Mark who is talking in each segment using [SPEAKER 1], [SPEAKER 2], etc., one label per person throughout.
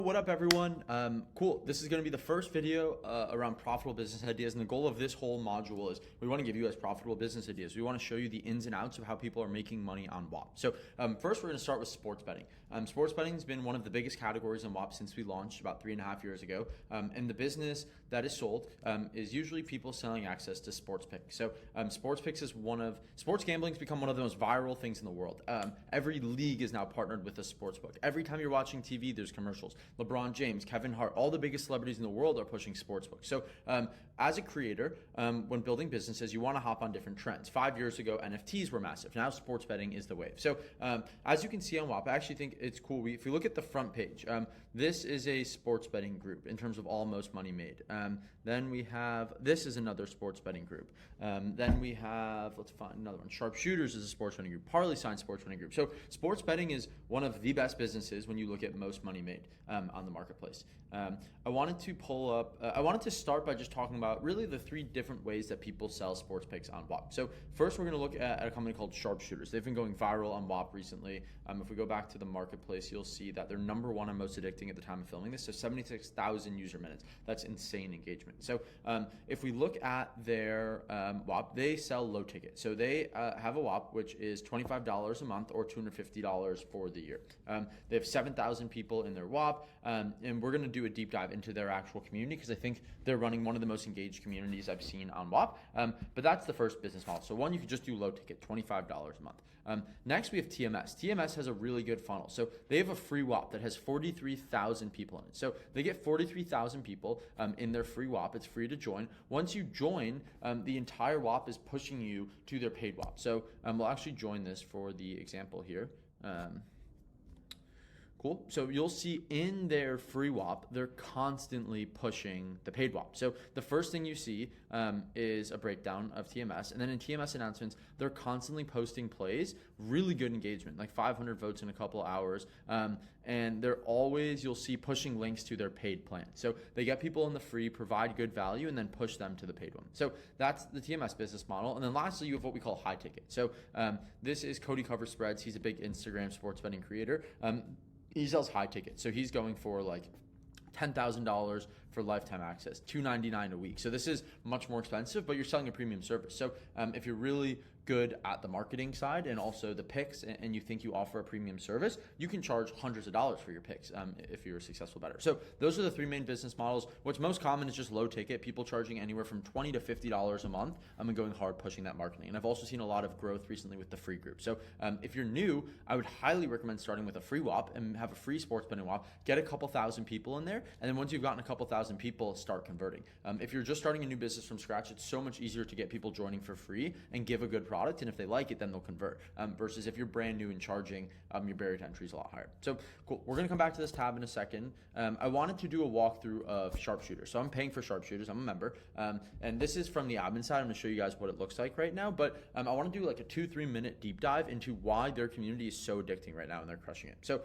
[SPEAKER 1] What up, everyone? Cool. This is going to be the first video around profitable business ideas, and the goal of this whole module is we want to give you guys profitable business ideas. We want to show you the ins and outs of how people are making money on Whop. So first, we're going to start with sports betting. Sports betting has been one of the biggest categories in Whop since we launched about 3.5 years ago, and the business that is sold is usually people selling access to sports picks. So sports picks is sports gambling has become one of the most viral things in the world. Every league is now partnered with a sports book. Every time you're watching TV, there's commercials. LeBron James, Kevin Hart, all the biggest celebrities in the world are pushing sportsbooks. So as a creator, when building businesses, you want to hop on different trends. 5 years ago, NFTs were massive. Now sports betting is the wave. So as you can see on Whop, I actually think it's cool. If you look at the front page, this is a sports betting group in terms of all most money made. Then we have, this is another sports betting group. Then we have, let's find another one. Sharpshooters is a sports betting group. Parley Sign sports betting group. So sports betting is one of the best businesses when you look at most money made on the marketplace. I wanted to start by just talking about really the 3 different ways that people sell sports picks on Whop. So first, we're going to look at a company called Sharpshooters. They've been going viral on Whop recently. If we go back to the marketplace, you'll see that they're number 1 on most addicting at the time of filming this. So 76,000 user minutes. That's insane engagement. So if we look at their Whop, they sell low ticket. So they have a Whop, which is $25 a month or $250 for the year. They have 7,000 people in their Whop, and we're going to do a deep dive into their actual community because I think they're running one of the most engaged communities I've seen on Whop. But that's the first business model. So one, you could just do low ticket, $25 a month. Next, we have TMS. TMS has a really good funnel. So they have a free Whop that has 43,000 people in it. So they get 43,000 people in their free Whop. It's free to join. Once you join, the entire Whop is pushing you to their paid Whop. So we'll actually join this for the example here. Cool. So you'll see in their free Whop, they're constantly pushing the paid Whop. So the first thing you see is a breakdown of TMS. And then in TMS announcements, they're constantly posting plays, really good engagement, like 500 votes in a couple hours. And they're always, you'll see, pushing links to their paid plan. So they get people in the free, provide good value, and then push them to the paid one. So that's the TMS business model. And then lastly, you have what we call high ticket. So this is Cody Cover Spreads. He's a big Instagram sports betting creator. He sells high ticket. So he's going for like $10,000 for lifetime access, $299 a week. So this is much more expensive, but you're selling a premium service. So if you're really good at the marketing side and also the picks, and you think you offer a premium service, you can charge hundreds of dollars for your picks if you're a successful bettor. So those are the 3 main business models. What's most common is just low ticket, people charging anywhere from $20 to $50 a month and going hard pushing that marketing. And I've also seen a lot of growth recently with the free group. So if you're new, I would highly recommend starting with a free Whop and have a free sports betting Whop, get a couple thousand people in there, and then once you've gotten a couple thousand people, start converting. If you're just starting a new business from scratch, it's so much easier to get people joining for free and give a good product, and if they like it, then they'll convert, versus if you're brand new and charging, your barrier to entry is a lot higher. So cool. We're going to come back to this tab in a second. I wanted to do a walkthrough of Sharpshooters. So I'm paying for Sharpshooters. I'm a member, and this is from the admin side. I'm going to show you guys what it looks like right now, but I want to do like a 2-3 minute deep dive into why their community is so addicting right now and they're crushing it. So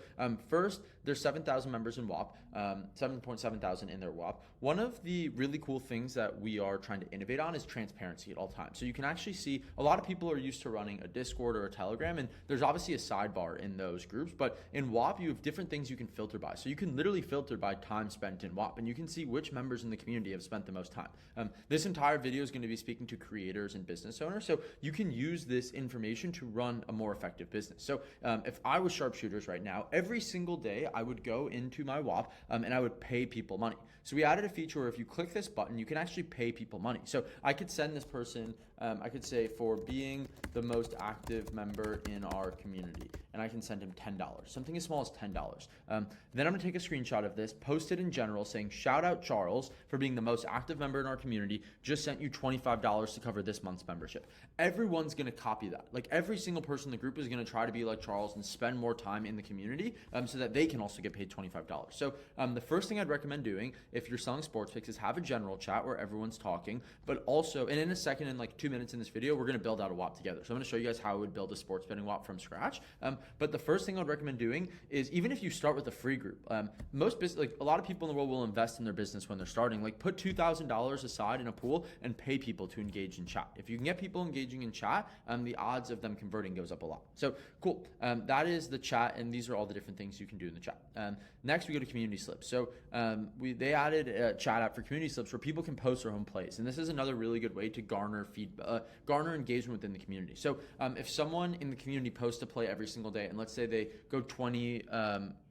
[SPEAKER 1] first, there's 7,000 members in Whop, 7.7 thousand in their Whop. One of the really cool things that we are trying to innovate on is transparency at all times. So you can actually see a lot of people are used to running a Discord or a Telegram, and there's obviously a sidebar in those groups, but in Whop, you have different things you can filter by. So you can literally filter by time spent in Whop, and you can see which members in the community have spent the most time. This entire video is going to be speaking to creators and business owners, so you can use this information to run a more effective business. So if I was Sharpshooters right now, every single day I would go into my Whop and I would pay people money. So we added a feature where if you click this button, you can actually pay people money. So I could send this person, I could say, for being the most active member in our community, and I can send him $10, something as small as $10. Then I'm gonna take a screenshot of this, post it in general saying, shout out Charles for being the most active member in our community, just sent you $25 to cover this month's membership. Everyone's gonna copy that. Like every single person in the group is gonna try to be like Charles and spend more time in the community so that they can also get paid $25. So the first thing I'd recommend doing, if if you're selling sports picks is have a general chat where everyone's talking, but also, and in a second, in like 2 minutes in this video, we're going to build out a Whop together. So I'm going to show you guys how I would build a sports betting Whop from scratch. But the first thing I would recommend doing is, even if you start with a free group, most business, like a lot of people in the world will invest in their business when they're starting. Like put $2,000 aside in a pool and pay people to engage in chat. If you can get people engaging in chat, the odds of them converting goes up a lot. So cool. That is the chat, and these are all the different things you can do in the chat. Next, we go to community slips. So they added a chat app for community slips where people can post their own plays, and this is another really good way to garner garner engagement within the community. So if someone in the community posts a play every single day, and let's say they go 20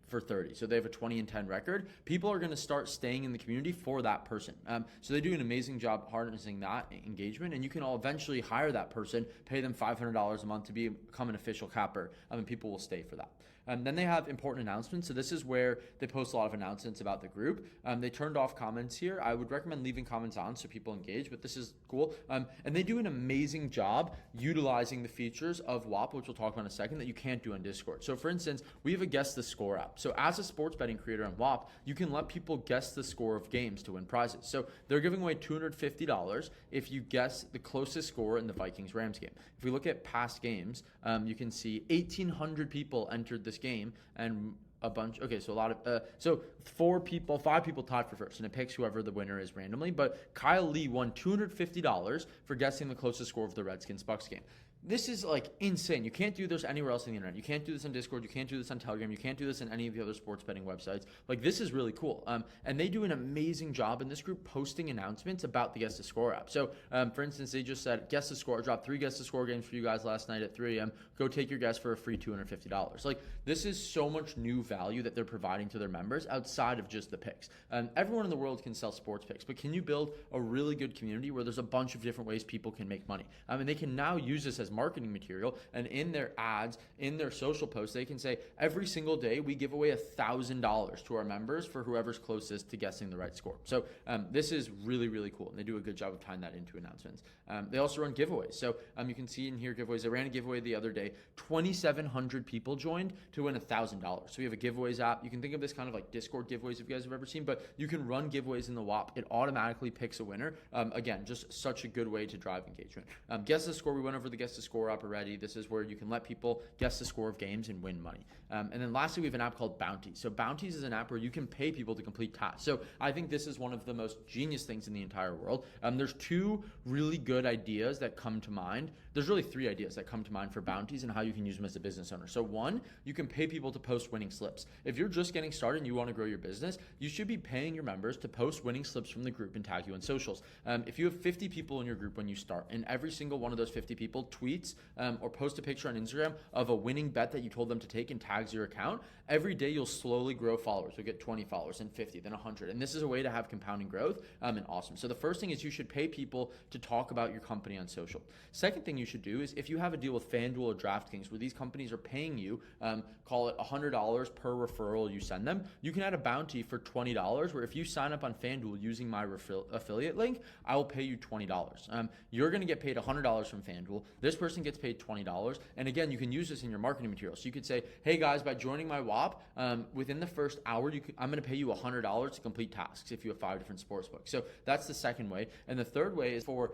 [SPEAKER 1] for 30, so they have a 20-10 record, people are going to start staying in the community for that person. So they do an amazing job harnessing that engagement, and you can all eventually hire that person, pay them $500 a month to become an official capper, and people will stay for that. Then they have important announcements. So this is where they post a lot of announcements about the group. They turned off comments here. I would recommend leaving comments on so people engage, but this is cool. And they do an amazing job utilizing the features of Whop, which we'll talk about in a second, that you can't do on Discord. So for instance, we have a guess the score app. So as a sports betting creator on Whop, you can let people guess the score of games to win prizes. So they're giving away $250 if you guess the closest score in the Vikings-Rams game. If we look at past games, you can see 1,800 people entered this game, and a bunch. Okay, so a lot of so 5 people tied for first, and it picks whoever the winner is randomly. But Kyle Lee won $250 for guessing the closest score of the Redskins-Bucks game. This is like insane. You can't do this anywhere else on the internet. You can't do this on Discord. You can't do this on Telegram. You can't do this in any of the other sports betting websites. Like, this is really cool. And they do an amazing job in this group posting announcements about the Guess the Score app. So, for instance, they just said, Guess the Score, dropped 3 Guess the Score games for you guys last night at 3 a.m. Go take your guess for a free $250. Like, this is so much new value that they're providing to their members outside of just the picks. Everyone in the world can sell sports picks, but can you build a really good community where there's a bunch of different ways people can make money? And they can now use this as marketing material, and in their ads, in their social posts, they can say every single day we give away $1,000 to our members for whoever's closest to guessing the right score. So this is really, really cool, and they do a good job of tying that into announcements. They also run giveaways. So you can see in here giveaways. They ran a giveaway the other day. 2,700 people joined to win $1,000. So we have a giveaways app. You can think of this kind of like Discord giveaways if you guys have ever seen, but you can run giveaways in the Whop. It automatically picks a winner. Again, just such a good way to drive engagement. Guess the Score. We went over the Guess the Score app already. This is where you can let people guess the score of games and win money. And then lastly, we have an app called Bounties. So Bounties is an app where you can pay people to complete tasks. So I think this is one of the most genius things in the entire world. There's 2 really good ideas that come to mind. There's really 3 ideas that come to mind for Bounties and how you can use them as a business owner. So 1, you can pay people to post winning slips. If you're just getting started and you want to grow your business, you should be paying your members to post winning slips from the group and tag you on socials. If you have 50 people in your group when you start, and every single one of those 50 people tweets or post a picture on Instagram of a winning bet that you told them to take and tags your account, every day you'll slowly grow followers. You'll get 20 followers, then 50, then 100. And this is a way to have compounding growth and awesome. So the first thing is you should pay people to talk about your company on social. Second thing you should do is if you have a deal with FanDuel or DraftKings where these companies are paying you, call it $100 per referral you send them, you can add a bounty for $20 where if you sign up on FanDuel using my affiliate link, I will pay you $20. You're going to get paid $100 from FanDuel. This person gets paid $20. And again, you can use this in your marketing material. So you could say, hey guys, by joining my Whop, within the first hour, I'm going to pay you $100 to complete tasks if you have 5 different sports books. So that's the second way. And the third way is for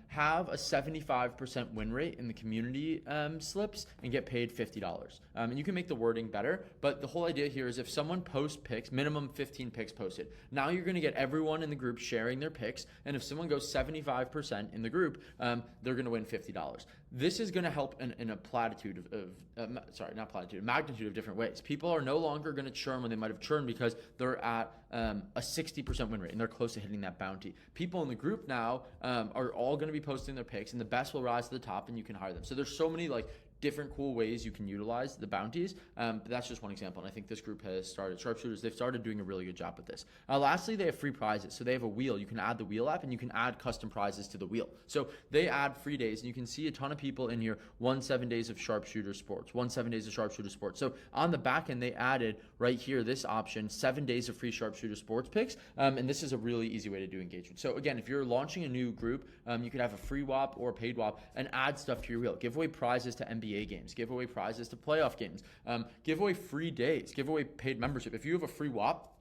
[SPEAKER 1] have a 75% win rate in the community slips and get paid $50. And you can make the wording better, but the whole idea here is if someone posts picks, minimum 15 picks posted, now you're going to get everyone in the group sharing their picks. And if someone goes 75% in the group, they're going to win $50. This is going to help in a magnitude of different ways. People are no longer going to churn when they might have churned because they're at a 60% win rate and they're close to hitting that bounty. People in the group now are all going to be posting their picks, and the best will rise to the top, and you can hire them. So there's so many different cool ways you can utilize the bounties, but that's just one example, and I think this group has started. Sharpshooters, they've started doing a really good job with this. Lastly, they have free prizes. So they have a wheel. You can add the wheel app, and you can add custom prizes to the wheel. So they add free days, and you can see a ton of people in here, 7 days of Sharpshooter Sports, 7 days of Sharpshooter Sports. So on the back end, they added right here this option, 7 days of free Sharpshooter Sports picks, and this is a really easy way to do engagement. So again, if you're launching a new group, you could have a free Whop or a paid Whop and add stuff to your wheel. Give away prizes to NBA games, give away prizes to playoff games, give away free days, give away paid membership. If you have a free Whop,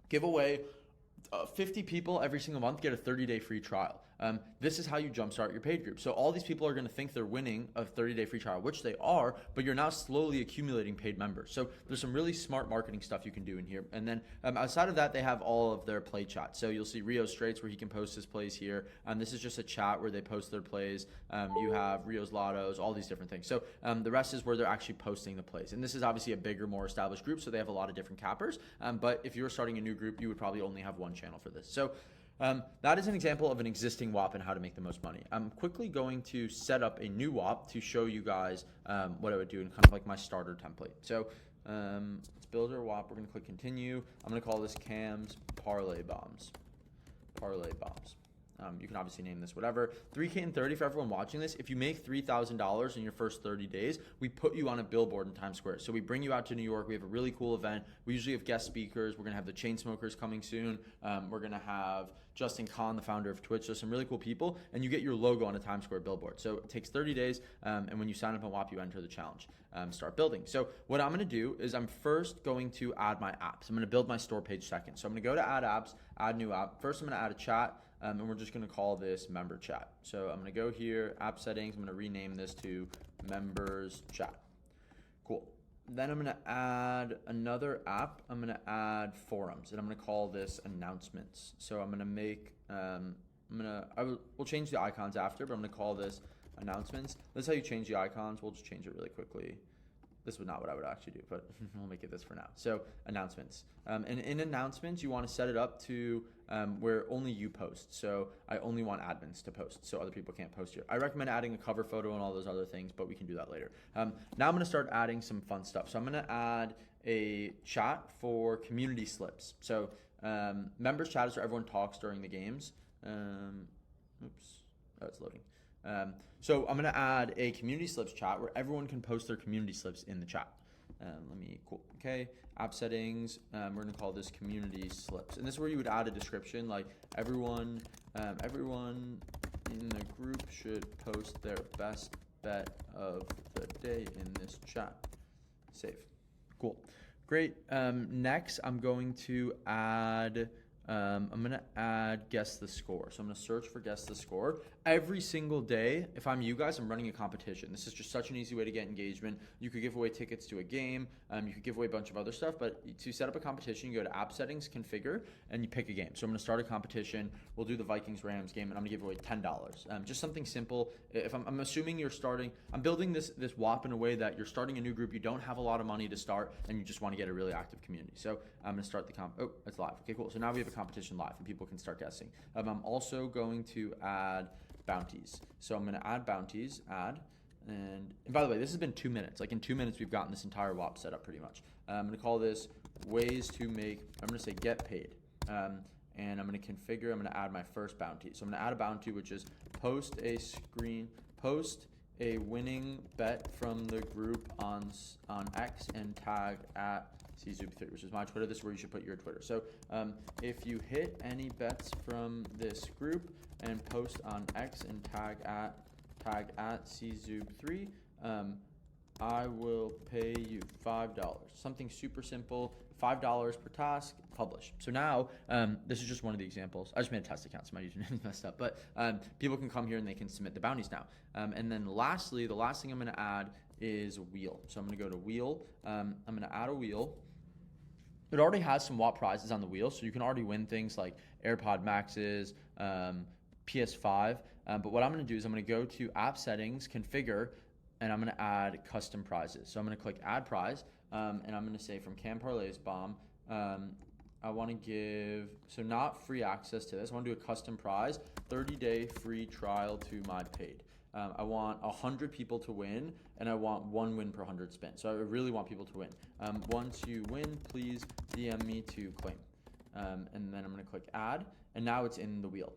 [SPEAKER 1] give away 50 people every single month get a 30-day free trial. This is how you jumpstart your paid group. So all these people are going to think they're winning a 30-day free trial, which they are, but you're now slowly accumulating paid members. So there's some really smart marketing stuff you can do in here. And then outside of that, they have all of their play chats. So you'll see Rio Straits where he can post his plays here. This is just a chat where they post their plays. You have Rio's Lottos, all these different things. So the rest is where they're actually posting the plays. And this is obviously a bigger, more established group, so they have a lot of different cappers. But if you were starting a new group, you would probably only have one channel for this. So that is an example of an existing Whop and how to make the most money. I'm quickly going to set up a new Whop to show you guys what I would do in kind of like my starter template. So let's build our Whop. We're going to click continue. I'm going to call this Cam's Parlay Bombs. Parlay Bombs. You can obviously name this whatever. 3K and 30 for everyone watching this. If you make $3,000 in your first 30 days, we put you on a billboard in Times Square. So we bring you out to New York. We have a really cool event. We usually have guest speakers. We're going to have the Chainsmokers coming soon. We're going to have Justin Kahn, the founder of Twitch. So some really cool people. And you get your logo on a Times Square billboard. So it takes 30 days. And when you sign up on Whop, you enter the challenge. Start building. So what I'm going to do is I'm first going to add my apps. I'm going to build my store page second. So I'm going to go to add apps, add new app. First, I'm going to add a chat. And we're just going to call this member chat. So I'm going to go here, app settings. I'm going to rename this to members chat. Cool. Then I'm going to add another app. I'm going to add forums, and I'm going to call this announcements. So I'm going to make, we'll change the icons after, but I'm going to call this announcements. This is how you change the icons. We'll just change it really quickly. This was not what I would actually do, but we'll make it this for now. So announcements. And in announcements, you want to set it up to where only you post. So I only want admins to post, so other people can't post here. I recommend adding a cover photo and all those other things, but we can do that later. Now I'm going to start adding some fun stuff. So I'm going to add a chat for community slips. So members chat is where everyone talks during the games. Oops. Oh, it's loading. So I'm going to add a community slips chat where everyone can post their community slips in the chat. Cool. Okay. App settings. We're going to call this community slips. And this is where you would add a description like everyone in the group should post their best bet of the day in this chat. Save. Cool. Great. Next, I'm going to add guess the score. So I'm going to search for guess the score. Every single day, if I'm you guys, I'm running a competition. This is just such an easy way to get engagement. You could give away tickets to a game. You could give away a bunch of other stuff. But to set up a competition, you go to app settings, configure, and you pick a game. So I'm going to start a competition. We'll do the Vikings-Rams game, and I'm going to give away $10. Just something simple. If I'm assuming you're starting, I'm building this Whop in a way that you're starting a new group. You don't have a lot of money to start, and you just want to get a really active community. So I'm going to start the comp. Oh, it's live. Okay, cool. So now we have a competition live, and people can start guessing. I'm also going to add bounties. So I'm going to add bounties, and by the way, this has been 2 minutes. Like in 2 minutes, we've gotten this entire Whop set up pretty much. I'm going to call this ways to make, I'm going to say get paid. And I'm going to configure, I'm going to add my first bounty. So I'm going to add a bounty, which is post a winning bet from the group on X and tag at CZoop3, which is my Twitter. This is where you should put your Twitter. So if you hit any bets from this group and post on X and tag at CZoop3, I will pay you $5. Something super simple, $5 per task, publish. So now, this is just one of the examples. I just made a test account, so my username is messed up. But people can come here and they can submit the bounties now. And then lastly, the last thing I'm going to add is a wheel. So I'm going to go to wheel. I'm going to add a wheel. It already has some Whop prizes on the wheel, so you can already win things like AirPod Maxes, PS5. But what I'm going to do is I'm going to go to app settings, configure, and I'm going to add custom prizes. So I'm going to click add prize, and I'm going to say from Cam Parlay's Bomb, I want to give, so not free access to this. I want to do a custom prize, 30-day free trial to my paid. I want 100 people to win, and I want 1 win per 100 spins. So I really want people to win. Once you win, please DM me to claim. And then I'm going to click add, and now it's in the wheel.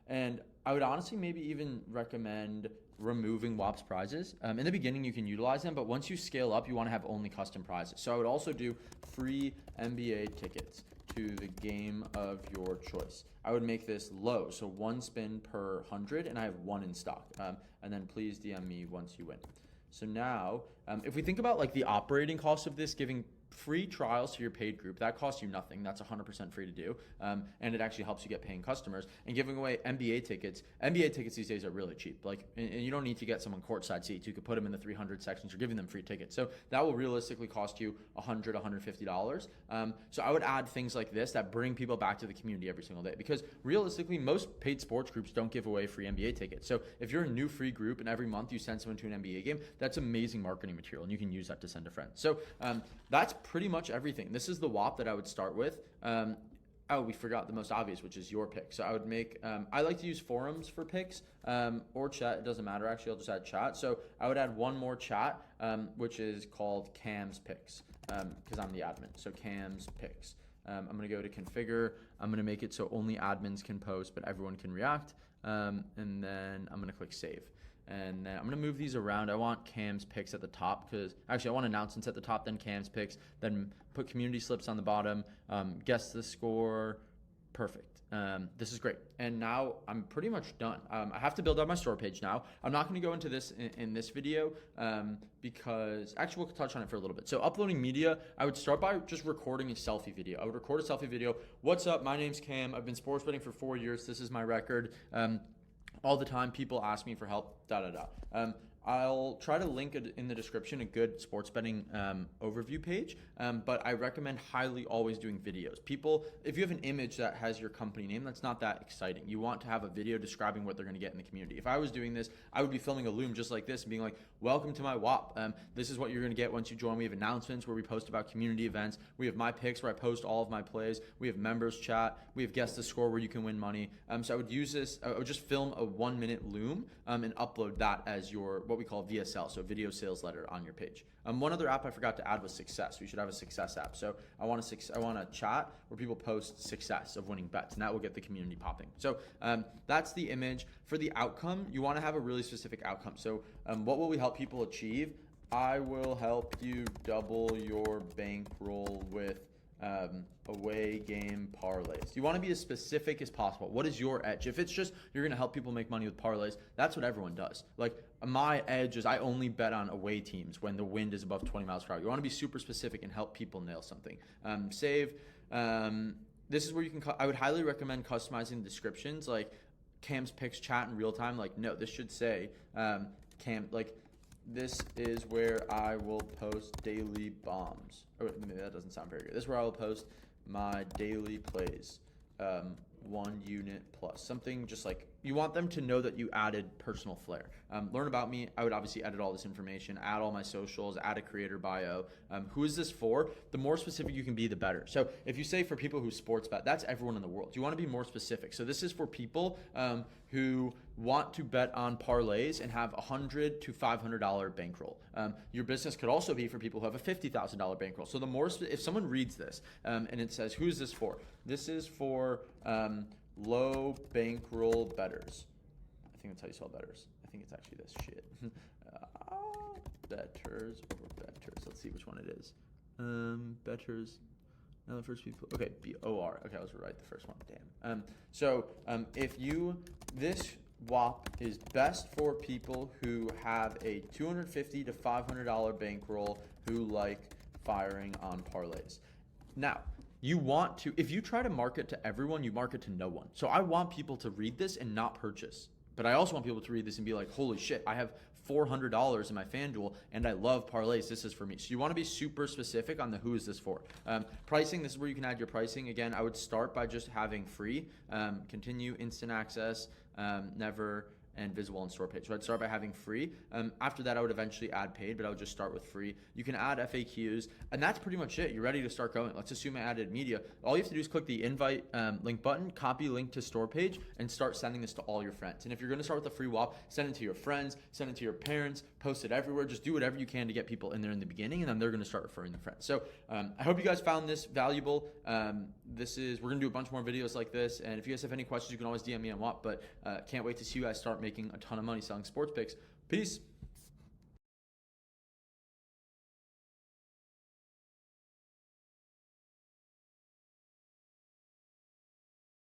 [SPEAKER 1] And I would honestly maybe even recommend removing Whop's prizes. In the beginning, you can utilize them, but once you scale up, you want to have only custom prizes. So I would also do free NBA tickets to the game of your choice. I would make this low, so 1 spin per 100, and I have 1 in stock. And then please DM me once you win. So now, if we think about like the operating cost of this, giving free trials to your paid group. That costs you nothing. That's 100% free to do. And it actually helps you get paying customers. And giving away NBA tickets. NBA tickets these days are really cheap. Like, and you don't need to get someone courtside seats. You could put them in the 300 sections. You're giving them free tickets. So that will realistically cost you $100, $150. So I would add things like this that bring people back to the community every single day, because realistically, most paid sports groups don't give away free NBA tickets. So if you're a new free group and every month you send someone to an NBA game, that's amazing marketing material, and you can use that to send to friends. So that's pretty much everything. This is the WAP that I would start with. Oh, we forgot the most obvious, which is your pick. So I would make, I like to use forums for picks or chat. It doesn't matter, actually. I'll just add chat. So I would add one more chat, which is called Cam's Picks, because I'm the admin. So Cam's Picks. I'm going to go to configure. I'm going to make it so only admins can post, but everyone can react. And then I'm going to click save. And then I'm going to move these around. I want Cam's Picks at the top, because actually I want announcements at the top, then Cam's Picks, then put community slips on the bottom, guess the score. Perfect. This is great. And now I'm pretty much done. I have to build out my store page now. I'm not going to go into this in this video because actually we'll touch on it for a little bit. So uploading media, I would start by just recording a selfie video. I would record a selfie video. What's up? My name's Cam. I've been sports betting for 4 years. This is my record. All the time people ask me for help, I'll try to link in the description a good sports betting overview page, but I recommend highly always doing videos. People, if you have an image that has your company name, that's not that exciting. You want to have a video describing what they're going to get in the community. If I was doing this, I would be filming a Loom just like this and being like, welcome to my WAP. This is what you're going to get once you join. We have announcements where we post about community events. We have my picks where I post all of my plays. We have members chat. We have guess the score where you can win money. So I would use this, I would just film a 1-minute Loom and upload that as your, what we call VSL, so video sales letter on your page. One other app I forgot to add was Success. We should have a Success app. So I want a chat where people post success of winning bets, and that will get the community popping. So that's the image. For the outcome, you want to have a really specific outcome. So what will we help people achieve? I will help you double your bankroll with away game parlays. You want to be as specific as possible. What is your edge? If it's just you're going to help people make money with parlays, that's what everyone does. Like my edge is I only bet on away teams when the wind is above 20 miles per hour. You want to be super specific and help people nail something. Save. This is where you can. I would highly recommend customizing descriptions, like Cam's Picks chat in real time. Like no, this should say Cam like. This is where I will post daily bombs. Oh, that doesn't sound very good. This is where I will post my daily plays, 1 unit plus. Something just like you want them to know that you added personal flair. Learn about me. I would obviously edit all this information, add all my socials, add a creator bio. Who is this for? The more specific you can be, the better. So if you say for people who sports bet, that's everyone in the world. You want to be more specific. So this is for people who want to bet on parlays and have $100 to $500 bankroll. Your business could also be for people who have a $50,000 bankroll. So the more, if someone reads this and it says, who is this for? This is for low bankroll bettors. I think that's how you spell bettors. I think it's actually this shit. Bettors or bettors. Let's see which one it is. Bettors. No, the first people. Okay, B-O-R. Okay, I was right the first one. Damn. If you, this WAP is best for people who have a $250 to $500 bankroll who like firing on parlays. Now, you want to, if you try to market to everyone, you market to no one. So I want people to read this and not purchase. But I also want people to read this and be like, holy shit, I have $400 in my FanDuel and I love parlays. This is for me. So you want to be super specific on the who is this for. Pricing, this is where you can add your pricing. Again, I would start by just having free, continue, instant access, never, and visible on store page. So I'd start by having free. After that, I would eventually add paid, but I would just start with free. You can add FAQs, and that's pretty much it. You're ready to start going. Let's assume I added media. All you have to do is click the invite link button, copy link to store page, and start sending this to all your friends. And if you're going to start with a free WAP, send it to your friends, send it to your parents, post it everywhere. Just do whatever you can to get people in there in the beginning, and then they're going to start referring their friends. So I hope you guys found this valuable. We're going to do a bunch more videos like this, and if you guys have any questions, you can always DM me on WAP, but can't wait to see you guys start making a ton of money selling sports picks. Peace.